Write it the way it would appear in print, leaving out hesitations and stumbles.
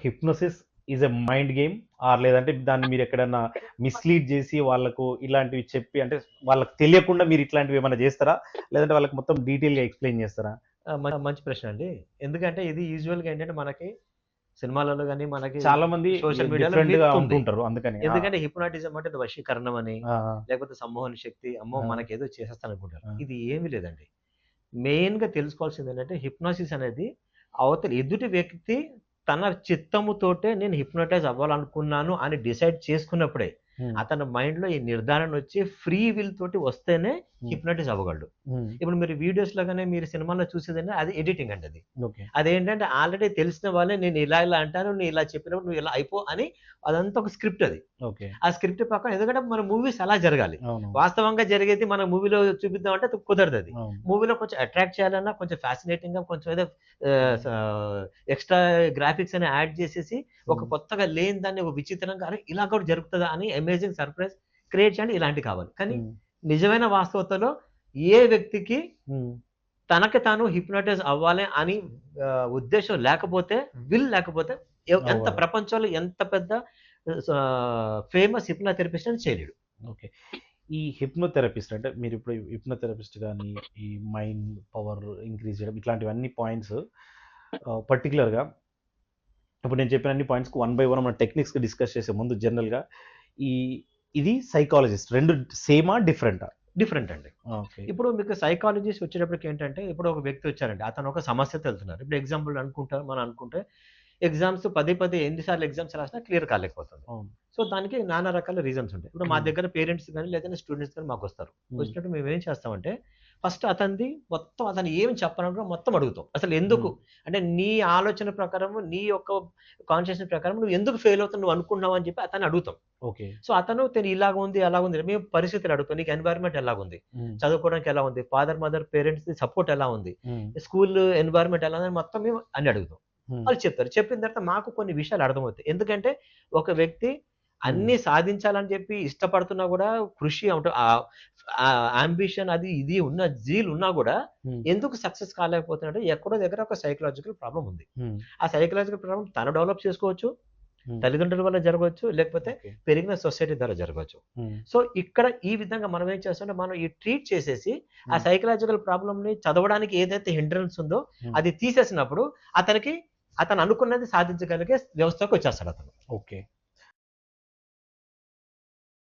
Hypnosis is a mind game or లేదంటే దాన్ని మీరు ఎక్కడన్నా మిస్లీడ్ చేసి వాళ్ళకు ఇలాంటివి చెప్పి అంటే వాళ్ళకి తెలియకుండా మీరు ఇట్లాంటివి ఏమైనా చేస్తారా? లేదంటే వాళ్ళకి మొత్తం డీటెయిల్‌గా ఎక్స్‌ప్లెయిన్ చేస్తారా? మంచి ప్రశ్న అండి. ఎందుకంటే ఇది యూజువల్‌గా ఏంటంటే మనకి సినిమాలలో గాని, మనకి చాలా మంది సోషల్ మీడియాలో డిఫరెంట్‌గా మిత్ ఉంది. ఉంటుంటారు అందుకని. ఎందుకంటే హిప్నాటిజం అంటే అది వశీకరణం అని, ఆ! ఆ! లేకపోతే సమ్మోహన శక్తి, అమ్మో! ఆ! మనకేదో చేసేస్తాననుకుంటారు. ఆ! ఇది ఏమీ లేదండి. మెయిన్‌గా తెలుసుకోవాల్సింది ఏంటంటే హిప్నోసిస్ అనేది అవతల ఎదుటి వ్యక్తి తన చిత్తముతోటే నేను హిప్నోటైజ్ అవ్వాలనుకున్నాను అని డిసైడ్ చేసుకున్నప్పుడే హ్మ్. అతని మైండ్‌లో ఈ నిర్ధారణ వచ్చి ఫ్రీ విల్ తోటి వస్తేనే హ్మ్. హిప్నోటైజ్ అవ్వగలడు. హ్మ్. ఇప్పుడు మీరు వీడియోస్‌లో గాని, మీరు సినిమాల్లో చూసేదండి అది ఎడిటింగ్ అండి అది. ఓకే. అదేంటంటే ఆల్రెడీ తెలిసిన వాళ్ళే నేను ఇలా ఇలా అంటాను, నేను ఇలా చెప్పినప్పుడు నువ్వు ఇలా అయిపో అని అదంతా ఒక స్క్రిప్ట్ అది. ఓకే. ఆ స్క్రిప్ట్ ప్రకారం ఎందుకంటే మన మూవీస్ అలా జరగాలి. అవును. వాస్తవంగా జరిగేది మన మూవీలో చూపిద్దామంటే అది కుదరదది. అవును. మూవీలో కొంచెం అట్రాక్ట్ చేయాలన్నా, కొంచెం ఫ్యాసినేటింగ్‌గా కొంచెం ఏదో ఆహ్, స ఎక్స్‌ట్రా గ్రాఫిక్స్ అని యాడ్ చేసేసి, ఒక హ్మ్. కొత్తగా లేని దాన్ని ఒక విచిత్రంగా అరే! ఇలా కూడా జరుగుతదా అని అమేజింగ్ సర్ప్రైజ్ క్రియేట్ చేయండి ఇలాంటివి కావాలి. కానీ హ్మ్. నిజమైన వాస్తవతలో ఏ వ్యక్తికి హ్మ్. తనకి తాను హిప్నోటైజ్ అవ్వాలి అని ఉద్దేశ్యం లేకపోతే, విల్ లేకపోతే ఎంత అవ్వదు. ప్రపంచంలో ఎంత పెద్ద ఫేమస్ హిప్నోథెరపిస్ట్ అని చేయలేడు. ఓకే. ఈ హిప్నోథెరపిస్ట్ అంటే మీరిప్పుడు హిప్నోథెరపిస్ట్ గాని, ఈ మైండ్ పవర్ ఇంక్రీజ్ చేయడం ఇట్లాంటివన్నీ పాయింట్స్ పర్టిక్యులర్‌గా ఇప్పుడు నేను చెప్పిన అన్ని పాయింట్స్‌కి వన్ బై వన్ మన టెక్నిక్స్ డిస్కస్ చేసే ముందు జనరల్‌గా ఈ ఇది సైకాలజిస్ట్ 2 సేమా? డిఫరెంటా? డిఫరెంట్ అండి. ఓకే. ఇప్పుడు మీకు సైకాలజిస్ట్ వచ్చేటప్పటికి ఏంటంటే, ఇప్పుడు ఒక వ్యక్తి వచ్చారండి. అతను ఒక సమస్యతో వెళ్తున్నారు. ఇప్పుడు ఎగ్జాంపుల్ మనం అనుకుంటే ఎగ్జామ్స్ పదే పదే ఎన్ని సార్లు ఎగ్జామ్స్ రాసినా క్లియర్ కాలేకపోతుంది. అవును. సో, దానికి నానా రకాల రీజన్స్ ఉంటాయి. ఇప్పుడు మా హ్మ్. దగ్గర పేరెంట్స్ గాని, లేదంటే స్టూడెంట్స్ గాని మాకొస్తారు. హ్మ్. వచ్చినప్పుడు మేమేం చేస్తామంటే, ఫస్ట్ అతనిది మొత్తం అతను ఏమి చెప్పాలనుకున్నా మొత్తం అడుగుతాం. అసలు ఎందుకు? హ్మ్. అంటే నీ ఆలోచన ప్రకారము, నీ యొక్క కాన్షియస్‌నెస్ ప్రకారం నువ్వు ఎందుకు ఫెయిల్ అవుతున్నావు నువ్వు అనుకున్నావు అని చెప్పి అతన్ని అడుగుతాం. ఓకే. సో, అతను ఇలాగ ఉంది, అలాగ ఉంది. మేము పరిస్థితులు అడుగుతాం. నీకు ఎన్వైర్న్‌మెంట్ ఎలాగుంది? హ్మ్. చదువుకోవడానికి ఎలా ఉంది? ఫాదర్, మదర్, పేరెంట్స్‌ది సపోర్ట్ ఎలా ఉంది? హ్మ్. స్కూల్ ఎన్వైర్న్‌మెంట్ ఎలా ఉందని మొత్తం మేము అన్ని అడుగుతాం. హ్మ్. వాళ్ళు చెప్తారు. చెప్పిన తర్వాత మాకు కొన్ని విషయాలు అర్థమవుతాయి. ఎందుకంటే ఒక వ్యక్తి హ్మ్. అన్నీ సాధించాలని చెప్పి ఇష్టపడుతున్నా గూడా కృషి అంటే యాంబిషన్ అది ఇది ఉన్న జీల్ ఉన్నా గూడా హ్మ్. ఎందుకు సక్సెస్ కాలేకపోతున్నాడంటే ఎక్కడో దగ్గర ఒక సైకలాజికల్ ప్రాబ్లమ్ ఉంది. హ్మ్. ఆ సైకలాజికల్ ప్రాబ్లమ్ తను డెవలప్ చేసుకోవచ్చు. హ్మ్. తల్లిదండ్రుల వల్ల జరగవచ్చు. లేకపోతే ఓకే. పెరిగిన సొసైటీ ద్వారా జరగవచ్చు. హ్మ్. సో, ఇక్కడ ఈ విధంగా మనం ఏం చేస్తామంటే, మనం ఈ ట్రీట్ చేసేసి, ఆ హ్మ్. సైకలాజికల్ ప్రాబ్లమ్‌ని చదవడానికి ఏదైతే హిండ్రన్స్ ఉందో, హ్మ్. అది తీసేసినప్పుడు అతనికి అతను అనుకున్నది సాధించగలిగే వ్యవస్థలోకొచ్చేస్తాడతను. ఓకే.